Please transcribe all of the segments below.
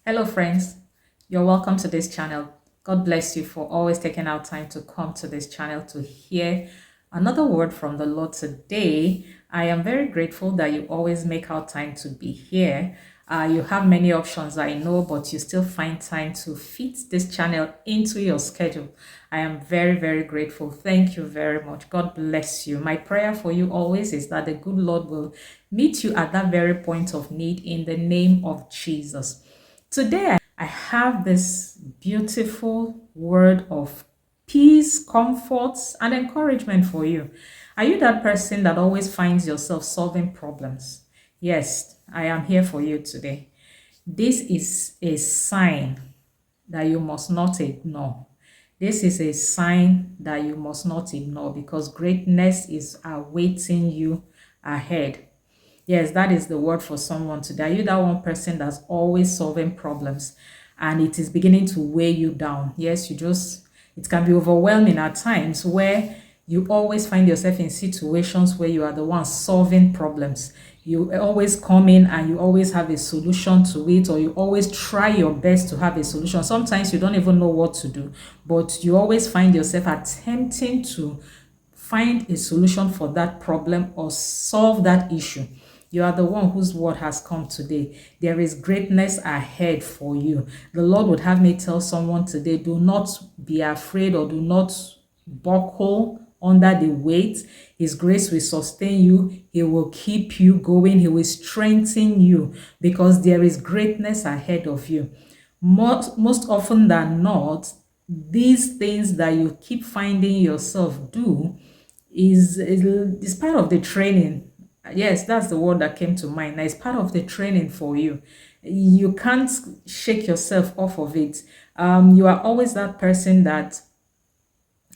Hello friends, you're welcome to this channel. God bless you for always taking out time to come to this channel to hear another word from the Lord today. I am very grateful that you always make out time to be here. You have many options, I know, but you still find time to fit this channel into your schedule. I am very, very grateful. Thank you very much. God bless you. My prayer for you always is that the good Lord will meet you at that very point of need in the name of Jesus. Today, I have this beautiful word of peace, comfort, and encouragement for you. Are you that person that always finds yourself solving problems? Yes, I am here for you today. This is a sign that you must not ignore. This is a sign that you must not ignore because greatness is awaiting you ahead. Yes, that is the word for someone today. Are you that one person that's always solving problems and it is beginning to weigh you down? Yes, it can be overwhelming at times where you always find yourself in situations where you are the one solving problems. You always come in and you always have a solution to it, or you always try your best to have a solution. Sometimes you don't even know what to do, but you always find yourself attempting to find a solution for that problem or solve that issue. You are the one whose word has come today. There is greatness ahead for you. The Lord would have me tell someone today, do not be afraid or do not buckle under the weight. His grace will sustain you. He will keep you going. He will strengthen you because there is greatness ahead of you. Most often than not, these things that you keep finding yourself do is part of the training. Yes, that's the word that came to mind. Now, it's part of the training for you. You can't shake yourself off of it. You are always that person that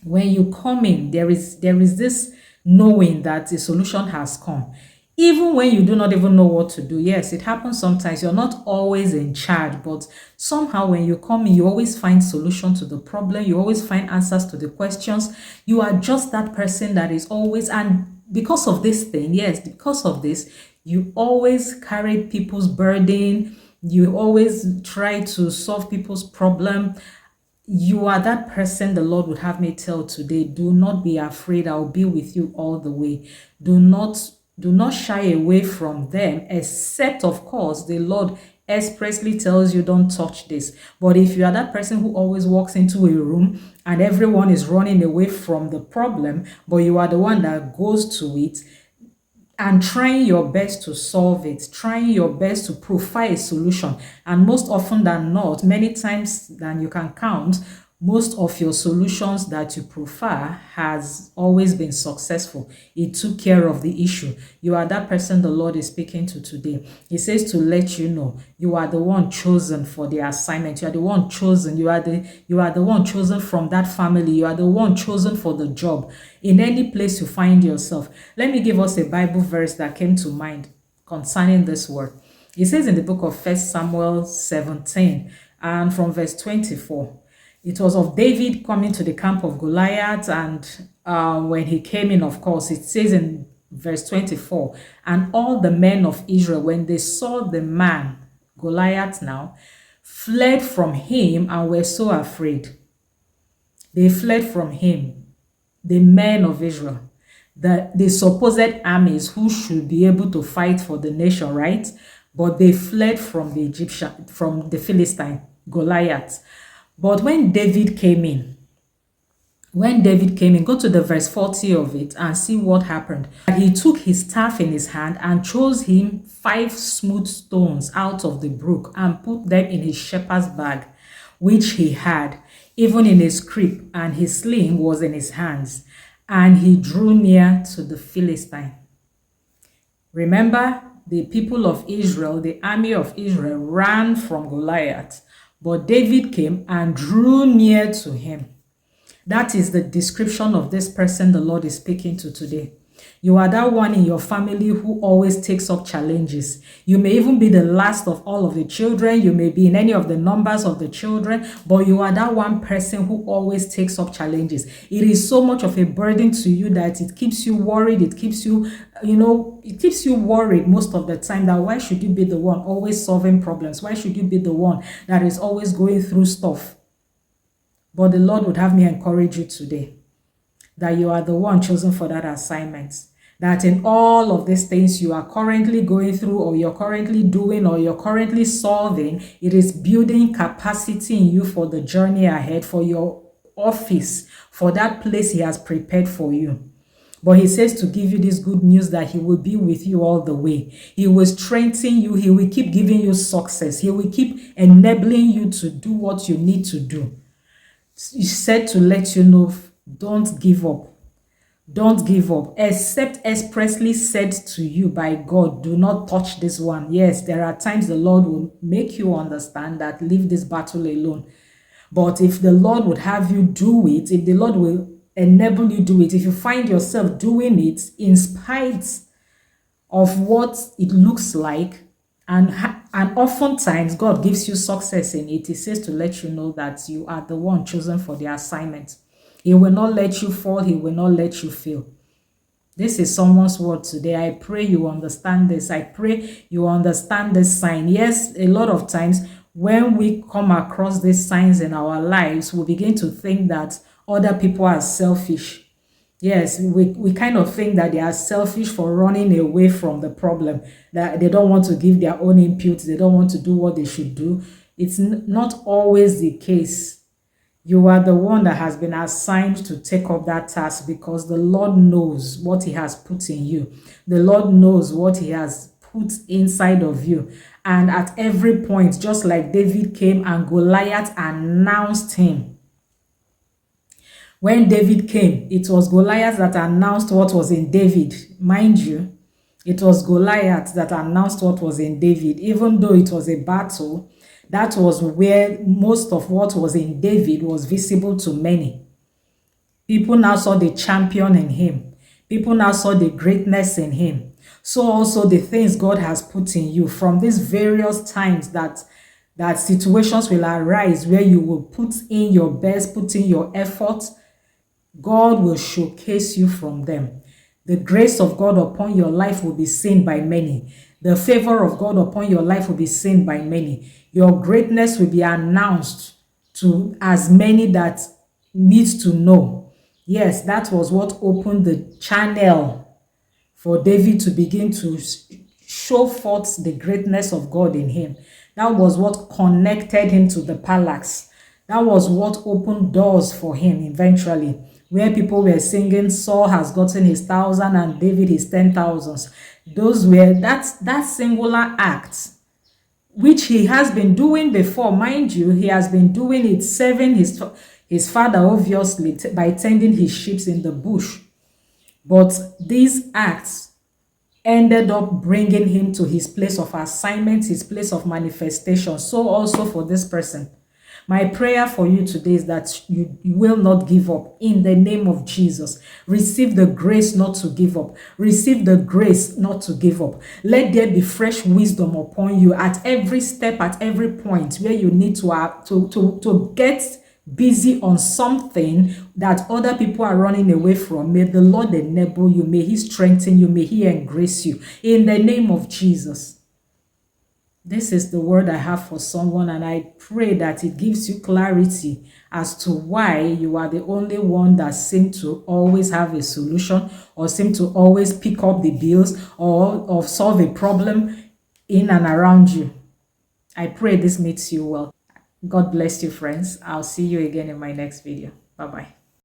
when you come in, there is this knowing that the solution has come. Even when you do not even know what to do. Yes, it happens sometimes. You're not always in charge, but somehow when you come in, you always find solution to the problem. You always find answers to the questions. You are just that person that is always, and because of this thing, yes, because of this, you always carry people's burden. You always try to solve people's problem. You are that person the Lord would have me tell today. Do not be afraid. I'll be with you all the way. Do not shy away from them, except of course the Lord expressly tells you don't touch this. But if you are that person who always walks into a room and everyone is running away from the problem, but you are the one that goes to it, and trying your best to solve it, trying your best to provide a solution. And most often than not, many times than you can count, most of your solutions that you prefer has always been successful. It took care of the issue. You are that person the Lord is speaking to today. He says to let you know you are the one chosen for the assignment. You are the one chosen. You are the one chosen from that family. You are the one chosen for the job. In any place you find yourself. Let me give us a Bible verse that came to mind concerning this word. It says in the book of 1 Samuel 17 and from verse 24. It was of David coming to the camp of Goliath, and when he came in, of course, it says in verse 24, and all the men of Israel, when they saw the man, Goliath now, fled from him and were so afraid. They fled from him, the men of Israel, the supposed armies who should be able to fight for the nation, right? But they fled from from the Philistine, Goliath. But when David came in, go to the verse 40 of it and see what happened. He took his staff in his hand and chose him 5 smooth stones out of the brook and put them in his shepherd's bag, which he had, even in his crib, and his sling was in his hands. And he drew near to the Philistine. Remember, the people of Israel, the army of Israel, ran from Goliath. But David came and drew near to him. That is the description of this person the Lord is speaking to today. You are that one in your family who always takes up challenges. You may even be the last of all of the children. You may be in any of the numbers of the children, but you are that one person who always takes up challenges. It is so much of a burden to you that it keeps you worried. It keeps you, it keeps you worried most of the time that why should you be the one always solving problems? Why should you be the one that is always going through stuff? But the Lord would have me encourage you today that you are the one chosen for that assignment. That in all of these things you are currently going through, or you're currently doing, or you're currently solving, it is building capacity in you for the journey ahead, for your office, for that place He has prepared for you. But He says to give you this good news that He will be with you all the way. He will strengthen you. He will keep giving you success. He will keep enabling you to do what you need to do. He said to let you know, don't give up. Don't give up, except expressly said to you by God, do not touch this one. Yes, there are times the Lord will make you understand that leave this battle alone. But if the Lord would have you do it, if the Lord will enable you do it, if you find yourself doing it in spite of what it looks like, and oftentimes God gives you success in it, He says to let you know that you are the one chosen for the assignment. He will not let you fall. He will not let you fail. This is someone's word today. I pray you understand this. I pray you understand this sign. Yes, a lot of times when we come across these signs in our lives, we begin to think that other people are selfish. Yes, we kind of think that they are selfish for running away from the problem, that they don't want to give their own input, they don't want to do what they should do. It's not always the case. You are the one that has been assigned to take up that task because the Lord knows what He has put in you. The Lord knows what He has put inside of you. And at every point, just like David came and Goliath announced him. When David came, it was Goliath that announced what was in David. Mind you, it was Goliath that announced what was in David. Even though it was a battle, that was where most of what was in David was visible to many. People now saw the champion in him. People now saw the greatness in him. So also the things God has put in you from these various times that situations will arise where you will put in your best, put in your effort. God will showcase you from them. The grace of God upon your life will be seen by many. The favor of God upon your life will be seen by many. Your greatness will be announced to as many that needs to know. Yes, that was what opened the channel for David to begin to show forth the greatness of God in him. That was what connected him to the palace. That was what opened doors for him eventually, where people were singing, Saul has gotten his 1,000 and David his 10,000s. Those were that singular act, which he has been doing before. Mind you, he has been doing it, serving his father, obviously, by tending his sheep in the bush. But these acts ended up bringing him to his place of assignment, his place of manifestation. So also for this person. My prayer for you today is that you will not give up in the name of Jesus. Receive the grace not to give up. Receive the grace not to give up. Let there be fresh wisdom upon you at every step, at every point where you need to get busy on something that other people are running away from. May the Lord enable you. May He strengthen you. May He embrace you in the name of Jesus. This is the word I have for someone, and I pray that it gives you clarity as to why you are the only one that seems to always have a solution, or seem to always pick up the bills, or solve a problem in and around you. I pray this meets you well. God bless you, friends. I'll see you again in my next video. Bye-bye.